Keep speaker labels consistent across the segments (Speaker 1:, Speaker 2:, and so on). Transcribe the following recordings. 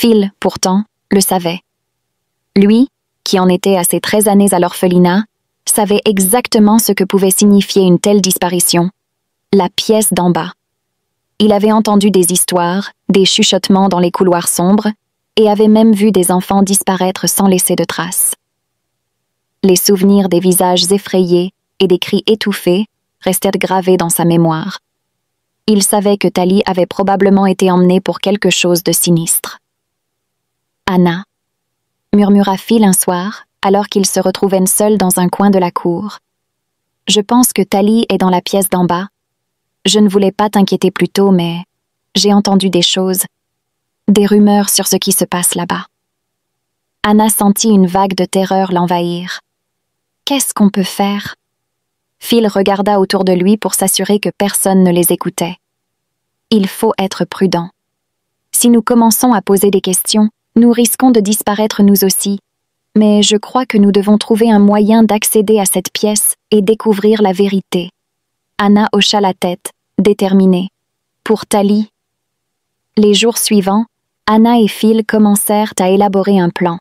Speaker 1: Phil, pourtant, le savait. Lui, qui en était à ses 13 années à l'orphelinat, savait exactement ce que pouvait signifier une telle disparition. La pièce d'en bas. Il avait entendu des histoires, des chuchotements dans les couloirs sombres, et avait même vu des enfants disparaître sans laisser de traces. Les souvenirs des visages effrayés et des cris étouffés restaient gravés dans sa mémoire. Il savait que Tali avait probablement été emmenée pour quelque chose de sinistre. « Anna », murmura Phil un soir, alors qu'il se retrouvait seul dans un coin de la cour. « Je pense que Tali est dans la pièce d'en bas. Je ne voulais pas t'inquiéter plus tôt, mais j'ai entendu des choses, des rumeurs sur ce qui se passe là-bas. » Anna sentit une vague de terreur l'envahir. Qu'est-ce qu'on peut faire? Phil regarda autour de lui pour s'assurer que personne ne les écoutait. Il faut être prudent. Si nous commençons à poser des questions, nous risquons de disparaître nous aussi. Mais je crois que nous devons trouver un moyen d'accéder à cette pièce et découvrir la vérité. Anna hocha la tête, déterminée. Pour Tali. Les jours suivants, Anna et Phil commencèrent à élaborer un plan.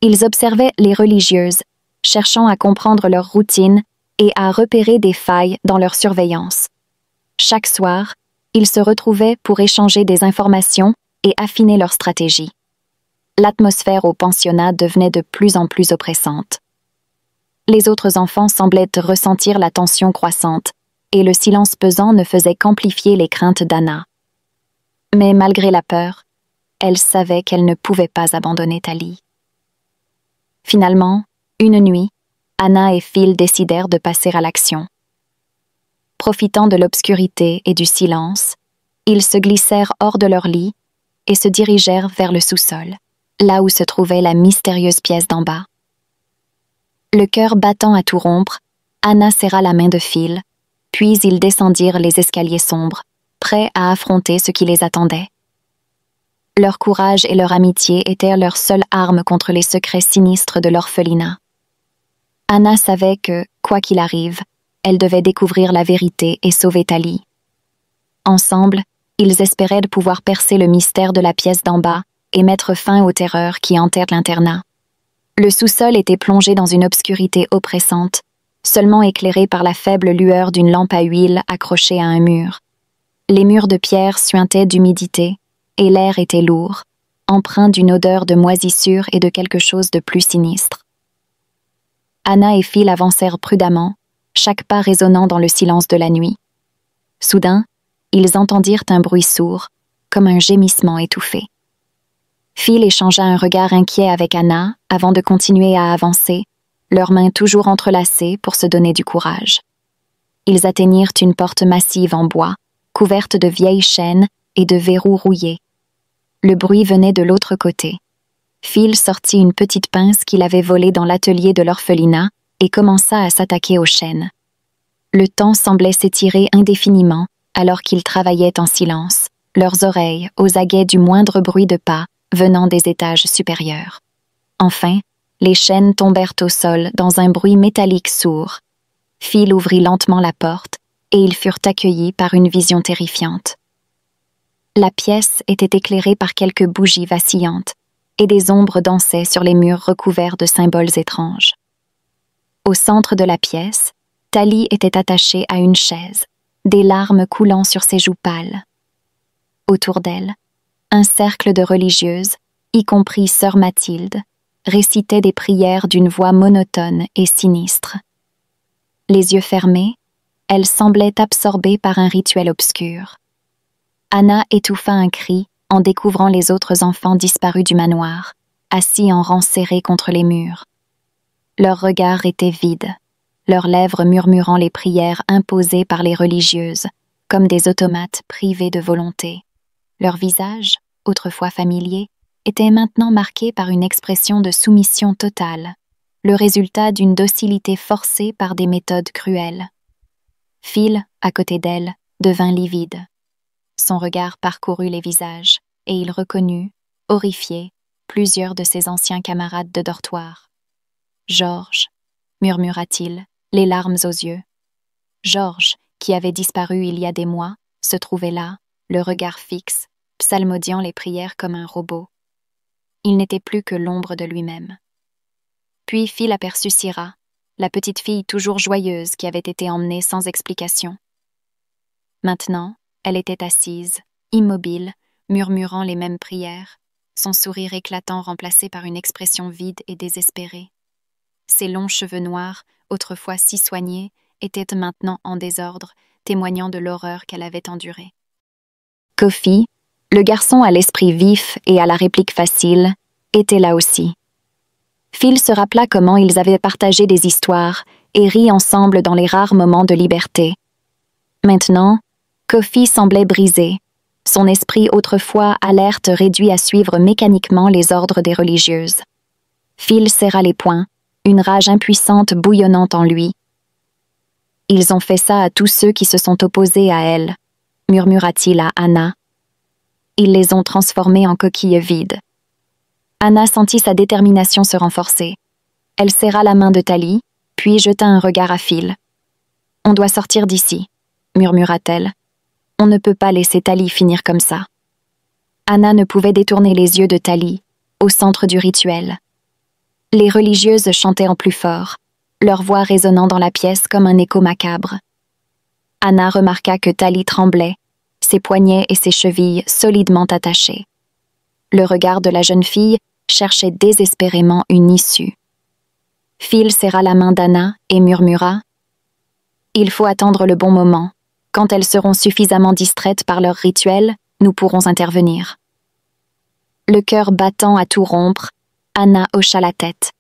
Speaker 1: Ils observaient les religieuses, cherchant à comprendre leur routine et à repérer des failles dans leur surveillance. Chaque soir, ils se retrouvaient pour échanger des informations et affiner leur stratégie. L'atmosphère au pensionnat devenait de plus en plus oppressante. Les autres enfants semblaient ressentir la tension croissante, et le silence pesant ne faisait qu'amplifier les craintes d'Anna. Mais malgré la peur, elle savait qu'elle ne pouvait pas abandonner Tali. Finalement, une nuit, Anna et Phil décidèrent de passer à l'action. Profitant de l'obscurité et du silence, ils se glissèrent hors de leur lit et se dirigèrent vers le sous-sol, là où se trouvait la mystérieuse pièce d'en bas. Le cœur battant à tout rompre, Anna serra la main de Phil, puis ils descendirent les escaliers sombres, prêts à affronter ce qui les attendait. Leur courage et leur amitié étaient leur seule arme contre les secrets sinistres de l'orphelinat. Anna savait que, quoi qu'il arrive, elle devait découvrir la vérité et sauver Tali. Ensemble, ils espéraient de pouvoir percer le mystère de la pièce d'en bas et mettre fin aux terreurs qui hantaient l'internat. Le sous-sol était plongé dans une obscurité oppressante, seulement éclairé par la faible lueur d'une lampe à huile accrochée à un mur. Les murs de pierre suintaient d'humidité, et l'air était lourd, empreint d'une odeur de moisissure et de quelque chose de plus sinistre. Anna et Phil avancèrent prudemment, chaque pas résonnant dans le silence de la nuit. Soudain, ils entendirent un bruit sourd, comme un gémissement étouffé. Phil échangea un regard inquiet avec Anna avant de continuer à avancer, leurs mains toujours entrelacées pour se donner du courage. Ils atteignirent une porte massive en bois, couverte de vieilles chaînes et de verrous rouillés. Le bruit venait de l'autre côté. Phil sortit une petite pince qu'il avait volée dans l'atelier de l'orphelinat et commença à s'attaquer aux chaînes. Le temps semblait s'étirer indéfiniment alors qu'ils travaillaient en silence, leurs oreilles aux aguets du moindre bruit de pas venant des étages supérieurs. Enfin, les chaînes tombèrent au sol dans un bruit métallique sourd. Phil ouvrit lentement la porte et ils furent accueillis par une vision terrifiante. La pièce était éclairée par quelques bougies vacillantes et des ombres dansaient sur les murs recouverts de symboles étranges. Au centre de la pièce, Tali était attachée à une chaise, des larmes coulant sur ses joues pâles. Autour d'elle, un cercle de religieuses, y compris sœur Mathilde, récitait des prières d'une voix monotone et sinistre. Les yeux fermés, elle semblait absorbée par un rituel obscur. Anna étouffa un cri en découvrant les autres enfants disparus du manoir, assis en rang serré contre les murs. Leurs regards étaient vides, leurs lèvres murmurant les prières imposées par les religieuses, comme des automates privés de volonté. Leurs visages, autrefois familiers, étaient maintenant marqués par une expression de soumission totale, le résultat d'une docilité forcée par des méthodes cruelles. Phil, à côté d'elle, devint livide. Son regard parcourut les visages, et il reconnut, horrifié, plusieurs de ses anciens camarades de dortoir. « Georges » murmura-t-il, les larmes aux yeux. Georges, qui avait disparu il y a des mois, se trouvait là, le regard fixe, psalmodiant les prières comme un robot. il n'était plus que l'ombre de lui-même. Puis Phil aperçut Syrah, la petite fille toujours joyeuse qui avait été emmenée sans explication. Maintenant, elle était assise, immobile, murmurant les mêmes prières, son sourire éclatant remplacé par une expression vide et désespérée. Ses longs cheveux noirs, autrefois si soignés, étaient maintenant en désordre, témoignant de l'horreur qu'elle avait endurée. Kofi, le garçon à l'esprit vif et à la réplique facile, était là aussi. Phil se rappela comment ils avaient partagé des histoires et ri ensemble dans les rares moments de liberté. Maintenant, Kofi semblait brisé, son esprit autrefois alerte réduit à suivre mécaniquement les ordres des religieuses. Phil serra les poings, une rage impuissante bouillonnant en lui. « Ils ont fait ça à tous ceux qui se sont opposés à elle », murmura-t-il à Anna. « Ils les ont transformés en coquilles vides. » Anna sentit sa détermination se renforcer. Elle serra la main de Tali, puis jeta un regard à Phil. « On doit sortir d'ici », murmura-t-elle. « On ne peut pas laisser Tali finir comme ça. » Anna ne pouvait détourner les yeux de Tali, au centre du rituel. Les religieuses chantaient en plus fort, leur voix résonnant dans la pièce comme un écho macabre. Anna remarqua que Tali tremblait, ses poignets et ses chevilles solidement attachés. Le regard de la jeune fille cherchait désespérément une issue. Phil serra la main d'Anna et murmura « Il faut attendre le bon moment. Quand elles seront suffisamment distraites par leur rituel, nous pourrons intervenir. » Le cœur battant à tout rompre, Anna hocha la tête.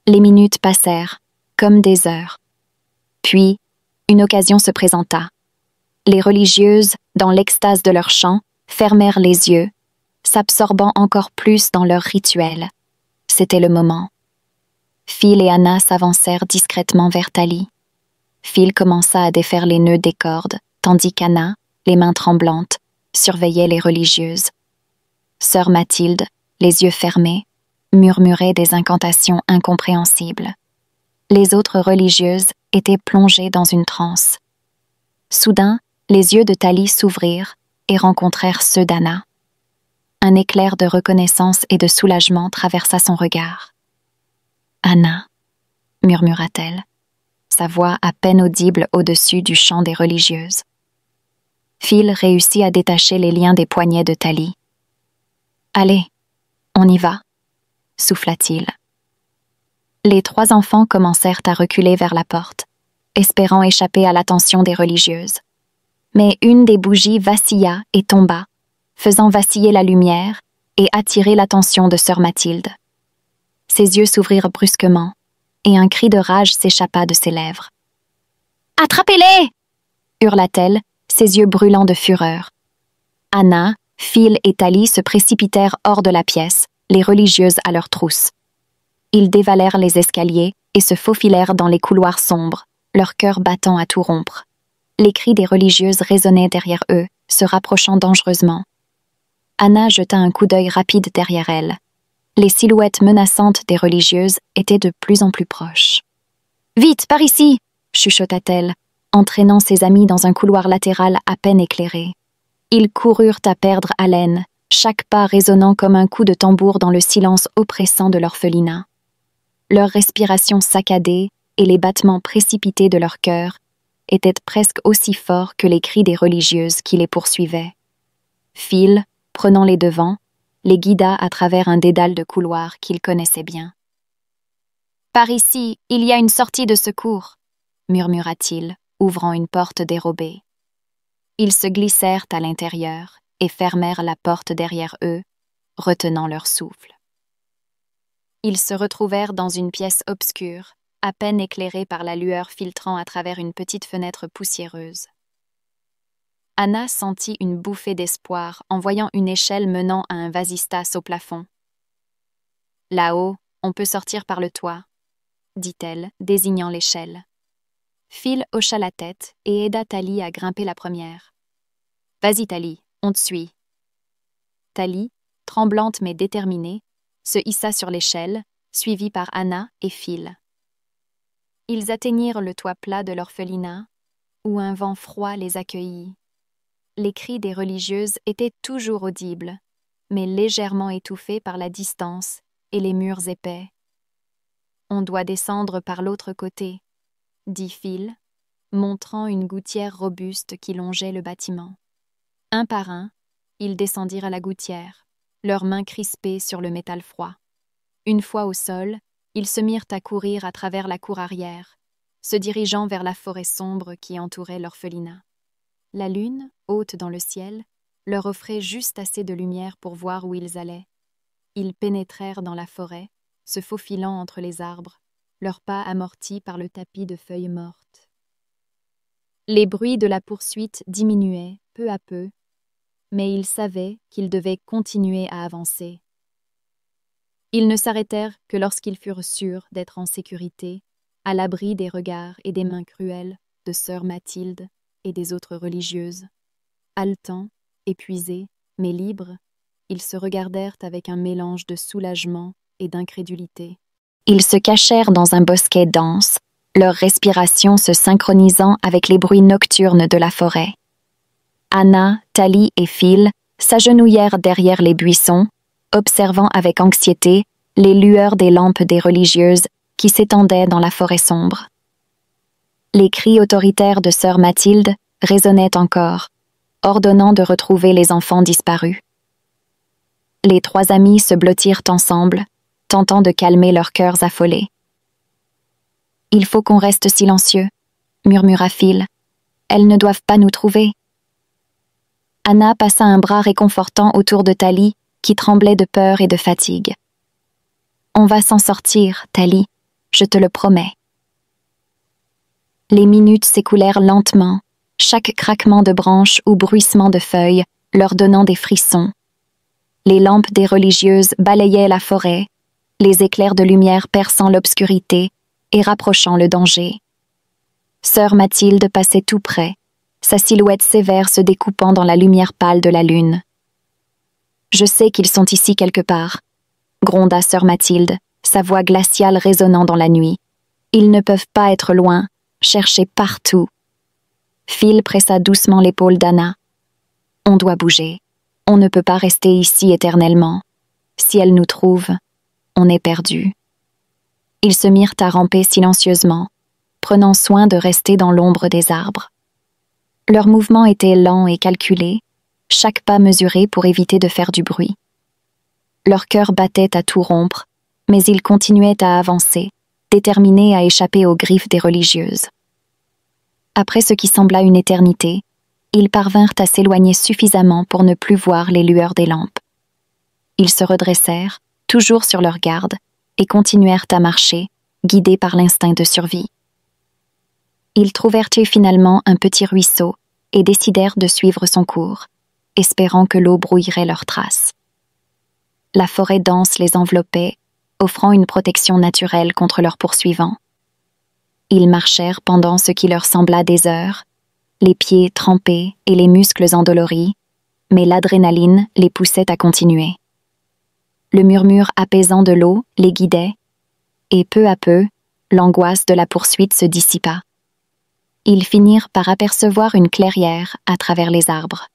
Speaker 1: Les minutes passèrent, comme des heures. Puis, une occasion se présenta. Les religieuses, dans l'extase de leur chant, fermèrent les yeux, s'absorbant encore plus dans leur rituel. C'était le moment. Phil et Anna s'avancèrent discrètement vers Tali. Phil commença à défaire les nœuds des cordes, tandis qu'Anna, les mains tremblantes, surveillait les religieuses. Sœur Mathilde, les yeux fermés, murmurait des incantations incompréhensibles. Les autres religieuses étaient plongées dans une transe. Soudain, les yeux de Tali s'ouvrirent et rencontrèrent ceux d'Anna. Un éclair de reconnaissance et de soulagement traversa son regard. « Anna » murmura-t-elle, sa voix à peine audible au-dessus du chant des religieuses. Phil réussit à détacher les liens des poignets de Tali. « Allez, on y va » souffla-t-il. Les trois enfants commencèrent à reculer vers la porte, espérant échapper à l'attention des religieuses. Mais une des bougies vacilla et tomba, faisant vaciller la lumière et attirer l'attention de sœur Mathilde. Ses yeux s'ouvrirent brusquement, et un cri de rage s'échappa de ses lèvres. « Attrapez-les » hurla-t-elle, ses yeux brûlants de fureur. Anna, Phil et Tali se précipitèrent hors de la pièce, les religieuses à leur trousse. Ils dévalèrent les escaliers et se faufilèrent dans les couloirs sombres, leur cœur battant à tout rompre. Les cris des religieuses résonnaient derrière eux, se rapprochant dangereusement. Anna jeta un coup d'œil rapide derrière elle. Les silhouettes menaçantes des religieuses étaient de plus en plus proches. « Vite, par ici !» chuchota-t-elle, entraînant ses amis dans un couloir latéral à peine éclairé. Ils coururent à perdre haleine, chaque pas résonnant comme un coup de tambour dans le silence oppressant de l'orphelinat. Leur respiration saccadée et les battements précipités de leur cœur étaient presque aussi forts que les cris des religieuses qui les poursuivaient. Phil, prenant les devants, les guida à travers un dédale de couloirs qu'ils connaissaient bien. « Par ici, il y a une sortie de secours », murmura-t-il, ouvrant une porte dérobée. Ils se glissèrent à l'intérieur et fermèrent la porte derrière eux, retenant leur souffle. Ils se retrouvèrent dans une pièce obscure, à peine éclairée par la lueur filtrant à travers une petite fenêtre poussiéreuse. Anna sentit une bouffée d'espoir en voyant une échelle menant à un vasistas au plafond. « Là-haut, on peut sortir par le toit », dit-elle, désignant l'échelle. Phil hocha la tête et aida Tali à grimper la première. « Vas-y, Tali, on te suit. » Tali, tremblante mais déterminée, se hissa sur l'échelle, suivie par Anna et Phil. Ils atteignirent le toit plat de l'orphelinat, où un vent froid les accueillit. Les cris des religieuses étaient toujours audibles, mais légèrement étouffée par la distance et les murs épais. « On doit descendre par l'autre côté, » dit Phil, montrant une gouttière robuste qui longeait le bâtiment. Un par un, ils descendirent à la gouttière, leurs mains crispées sur le métal froid. Une fois au sol, ils se mirent à courir à travers la cour arrière, se dirigeant vers la forêt sombre qui entourait l'orphelinat. La lune, haute dans le ciel, leur offrait juste assez de lumière pour voir où ils allaient. Ils pénétrèrent dans la forêt, se faufilant entre les arbres, leurs pas amortis par le tapis de feuilles mortes. Les bruits de la poursuite diminuaient peu à peu, mais ils savaient qu'ils devaient continuer à avancer. Ils ne s'arrêtèrent que lorsqu'ils furent sûrs d'être en sécurité, à l'abri des regards et des mains cruelles de sœur Mathilde et des autres religieuses. Haletants, épuisés, mais libres, ils se regardèrent avec un mélange de soulagement et d'incrédulité. Ils se cachèrent dans un bosquet dense, leur respiration se synchronisant avec les bruits nocturnes de la forêt. Anna, Tali et Phil s'agenouillèrent derrière les buissons, observant avec anxiété les lueurs des lampes des religieuses qui s'étendaient dans la forêt sombre. Les cris autoritaires de sœur Mathilde résonnaient encore, ordonnant de retrouver les enfants disparus. Les trois amis se blottirent ensemble, tentant de calmer leurs cœurs affolés. « Il faut qu'on reste silencieux, » murmura Phil. « Elles ne doivent pas nous trouver. » Anna passa un bras réconfortant autour de Tali, qui tremblait de peur et de fatigue. « On va s'en sortir, Tali, je te le promets. » Les minutes s'écoulèrent lentement, chaque craquement de branches ou bruissement de feuilles leur donnant des frissons. Les lampes des religieuses balayaient la forêt, les éclairs de lumière perçant l'obscurité et rapprochant le danger. Sœur Mathilde passait tout près, sa silhouette sévère se découpant dans la lumière pâle de la lune. « Je sais qu'ils sont ici quelque part, » gronda sœur Mathilde, sa voix glaciale résonnant dans la nuit. « Ils ne peuvent pas être loin, cherchez partout. » Phil pressa doucement l'épaule d'Anna. « On doit bouger. On ne peut pas rester ici éternellement. Si elle nous trouve, on est perdu. » Ils se mirent à ramper silencieusement, prenant soin de rester dans l'ombre des arbres. Leurs mouvements étaient lents et calculés, chaque pas mesuré pour éviter de faire du bruit. Leur cœur battait à tout rompre, mais ils continuaient à avancer, déterminés à échapper aux griffes des religieuses. Après ce qui sembla une éternité, ils parvinrent à s'éloigner suffisamment pour ne plus voir les lueurs des lampes. Ils se redressèrent, toujours sur leur garde, et continuèrent à marcher, guidés par l'instinct de survie. Ils trouvèrent finalement un petit ruisseau et décidèrent de suivre son cours, espérant que l'eau brouillerait leurs traces. La forêt dense les enveloppait, offrant une protection naturelle contre leurs poursuivants. Ils marchèrent pendant ce qui leur sembla des heures, les pieds trempés et les muscles endoloris, mais l'adrénaline les poussait à continuer. Le murmure apaisant de l'eau les guidait, et peu à peu, l'angoisse de la poursuite se dissipa. Ils finirent par apercevoir une clairière à travers les arbres.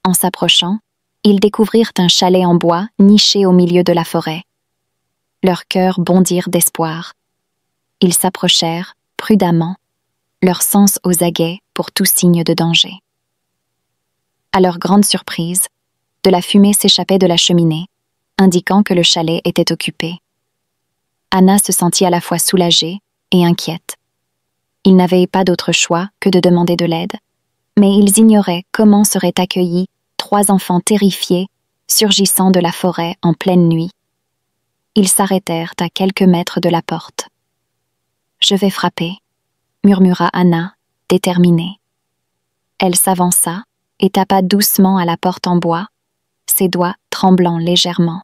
Speaker 1: En s'approchant, ils découvrirent un chalet en bois niché au milieu de la forêt. Leurs cœurs bondirent d'espoir. Ils s'approchèrent, prudemment, leurs sens aux aguets pour tout signe de danger. À leur grande surprise, de la fumée s'échappait de la cheminée, indiquant que le chalet était occupé. Anna se sentit à la fois soulagée et inquiète. Ils n'avaient pas d'autre choix que de demander de l'aide, mais ils ignoraient comment seraient accueillis 3 enfants terrifiés, surgissant de la forêt en pleine nuit. Ils s'arrêtèrent à quelques mètres de la porte. « Je vais frapper », murmura Anna, déterminée. Elle s'avança et tapa doucement à la porte en bois, ses doigts tremblant légèrement.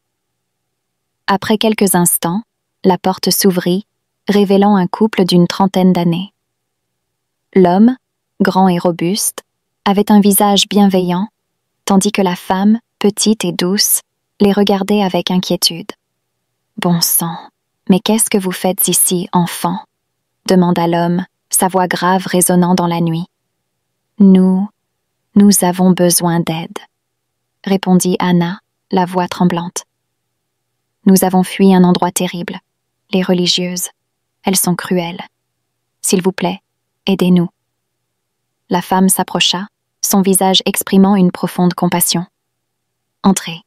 Speaker 1: Après quelques instants, la porte s'ouvrit, révélant un couple d'une trentaine d'années. L'homme, grand et robuste, avait un visage bienveillant, tandis que la femme, petite et douce, les regardait avec inquiétude. « Bon sang, mais qu'est-ce que vous faites ici, enfant ?» demanda l'homme, sa voix grave résonnant dans la nuit. « Nous avons besoin d'aide, » répondit Anna, la voix tremblante. Nous avons fui un endroit terrible. Les religieuses, elles sont cruelles. S'il vous plaît, aidez-nous. La femme s'approcha, son visage exprimant une profonde compassion. Entrez,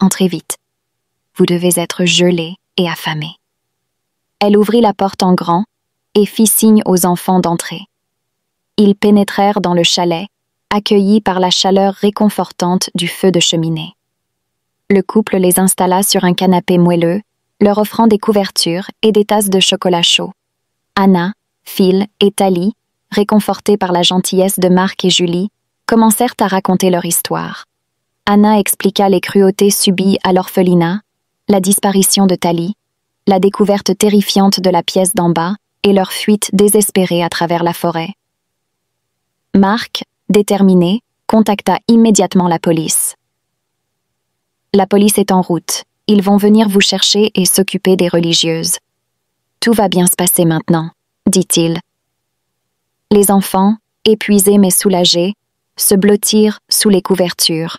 Speaker 1: entrez vite. Vous devez être gelés et affamés. Elle ouvrit la porte en grand et fit signe aux enfants d'entrer. Ils pénétrèrent dans le chalet, accueillis par la chaleur réconfortante du feu de cheminée. Le couple les installa sur un canapé moelleux, leur offrant des couvertures et des tasses de chocolat chaud. Anna, Phil et Tally, réconfortés par la gentillesse de Marc et Julie, commencèrent à raconter leur histoire. Anna expliqua les cruautés subies à l'orphelinat, la disparition de Tally, la découverte terrifiante de la pièce d'en bas et leur fuite désespérée à travers la forêt. Marc, déterminé, contacta immédiatement la police. La police est en route. Ils vont venir vous chercher et s'occuper des religieuses. Tout va bien se passer maintenant, dit-il. Les enfants, épuisés mais soulagés, se blottirent sous les couvertures.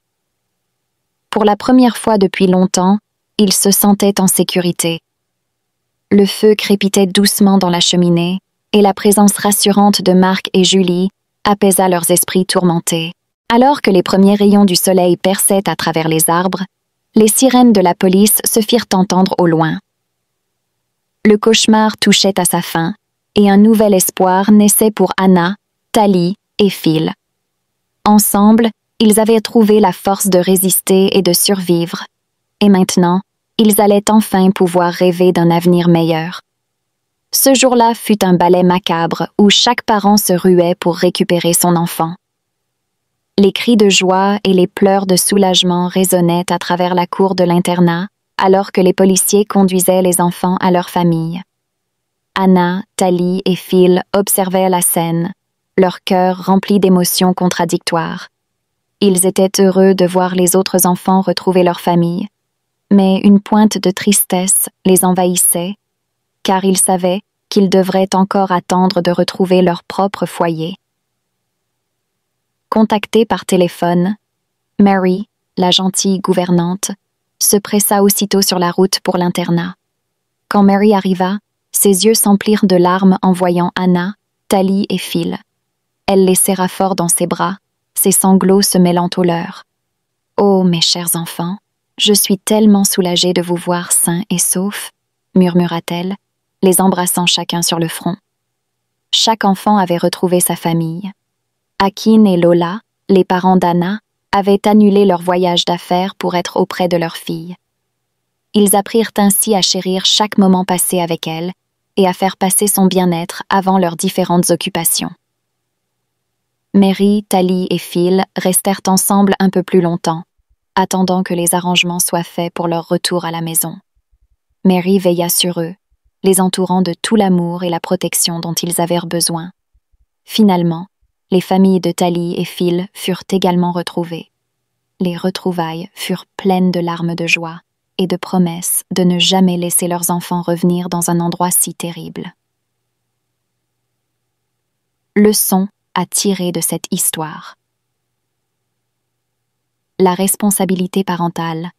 Speaker 1: Pour la première fois depuis longtemps, ils se sentaient en sécurité. Le feu crépitait doucement dans la cheminée et la présence rassurante de Marc et Julie apaisa leurs esprits tourmentés. Alors que les premiers rayons du soleil perçaient à travers les arbres, les sirènes de la police se firent entendre au loin. Le cauchemar touchait à sa fin, et un nouvel espoir naissait pour Anna, Tally et Phil. Ensemble, ils avaient trouvé la force de résister et de survivre, et maintenant, ils allaient enfin pouvoir rêver d'un avenir meilleur. Ce jour-là fut un ballet macabre où chaque parent se ruait pour récupérer son enfant. Les cris de joie et les pleurs de soulagement résonnaient à travers la cour de l'internat alors que les policiers conduisaient les enfants à leur famille. Anna, Tally et Phil observaient la scène, leur cœur rempli d'émotions contradictoires. Ils étaient heureux de voir les autres enfants retrouver leur famille, mais une pointe de tristesse les envahissait, car ils savaient qu'ils devraient encore attendre de retrouver leur propre foyer. Contactée par téléphone, Mary, la gentille gouvernante, se pressa aussitôt sur la route pour l'internat. Quand Mary arriva, ses yeux s'emplirent de larmes en voyant Anna, Tally et Phil. Elle les serra fort dans ses bras, ses sanglots se mêlant aux leurs. « Oh, mes chers enfants, je suis tellement soulagée de vous voir sains et saufs, » murmura-t-elle, les embrassant chacun sur le front. Chaque enfant avait retrouvé sa famille. Akin et Lola, les parents d'Anna, avaient annulé leur voyage d'affaires pour être auprès de leur fille. Ils apprirent ainsi à chérir chaque moment passé avec elle et à faire passer son bien-être avant leurs différentes occupations. Mary, Tally et Phil restèrent ensemble un peu plus longtemps, attendant que les arrangements soient faits pour leur retour à la maison. Mary veilla sur eux, les entourant de tout l'amour et la protection dont ils avaient besoin. Finalement, les familles de Tally et Phil furent également retrouvées. Les retrouvailles furent pleines de larmes de joie et de promesses de ne jamais laisser leurs enfants revenir dans un endroit si terrible. Leçon à tirer de cette histoire. La responsabilité parentale.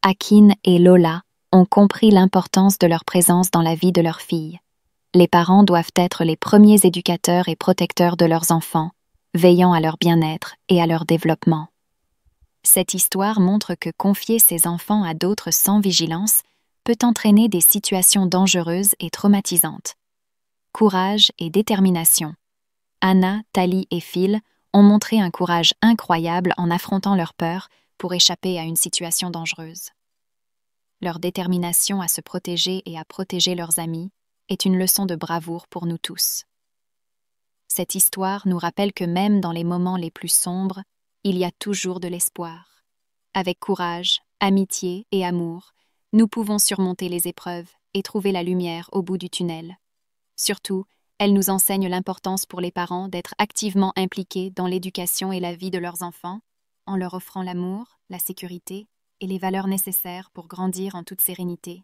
Speaker 1: Akin et Lola ont compris l'importance de leur présence dans la vie de leur fille. Les parents doivent être les premiers éducateurs et protecteurs de leurs enfants, veillant à leur bien-être et à leur développement. Cette histoire montre que confier ses enfants à d'autres sans vigilance peut entraîner des situations dangereuses et traumatisantes. Courage et détermination. Anna, Tally et Phil ont montré un courage incroyable en affrontant leur peur pour échapper à une situation dangereuse. Leur détermination à se protéger et à protéger leurs amis est une leçon de bravoure pour nous tous. Cette histoire nous rappelle que même dans les moments les plus sombres, il y a toujours de l'espoir. Avec courage, amitié et amour, nous pouvons surmonter les épreuves et trouver la lumière au bout du tunnel. Surtout, elle nous enseigne l'importance pour les parents d'être activement impliqués dans l'éducation et la vie de leurs enfants, en leur offrant l'amour, la sécurité et les valeurs nécessaires pour grandir en toute sérénité.